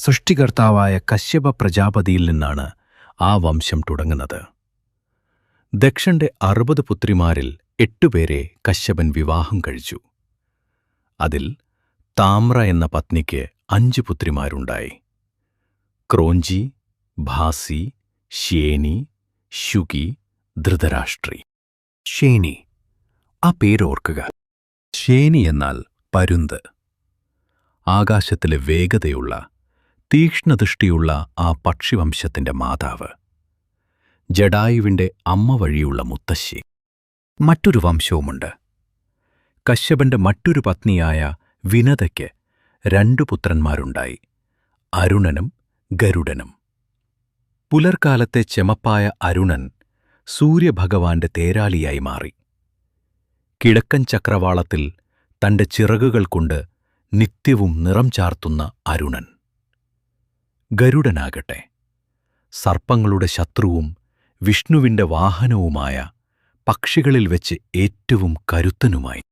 സൃഷ്ടികർത്താവായ കശ്യപ പ്രജാപതിയിൽ നിന്നാണ് ആ വംശം തുടങ്ങുന്നത്. ദക്ഷന്റെ 60 പുത്രിമാരിൽ 8 പേരെ കശ്യപൻ വിവാഹം കഴിച്ചു. അതിൽ താമ്ര എന്ന പത്നിക്ക് 5 പുത്രിമാരുണ്ടായി: ക്രോഞ്ചി, ഭാസി, ശ്യേനി, ശുകി, ധൃതരാഷ്ട്രി. ശേനി, ആ പേരോർക്കുക. ശേനി എന്നാൽ പരുന്ത്. ആകാശത്തിലെ വേഗതയുള്ള, തീക്ഷ്ണദൃഷ്ടിയുള്ള ആ പക്ഷിവംശത്തിന്റെ മാതാവ്. ജടായുവിന്റെ അമ്മ വഴിയുള്ള മുത്തശ്ശി. മറ്റൊരു വംശവുമുണ്ട്. കശ്യപന്റെ മറ്റൊരു പത്നിയായ വിനതയ്ക്ക് 2 പുത്രന്മാരുണ്ടായി: അരുണനും ഗരുഡനും. പുലർക്കാലത്തെ ചെമപ്പായ അരുണൻ സൂര്യഭഗവാന്റെ തേരാളിയായി മാറി. കിഴക്കൻ ചക്രവാളത്തിൽ തന്റെ ചിറകുകൾ കൊണ്ട് നിത്യവും നിറം ചാർത്തുന്ന അരുണൻ. ഗരുഡനാകട്ടെ സർപ്പങ്ങളുടെ ശത്രുവും വിഷ്ണുവിന്റെ വാഹനവുമായ പക്ഷികളിൽ വെച്ച് ഏറ്റവും കരുത്തനുമായി.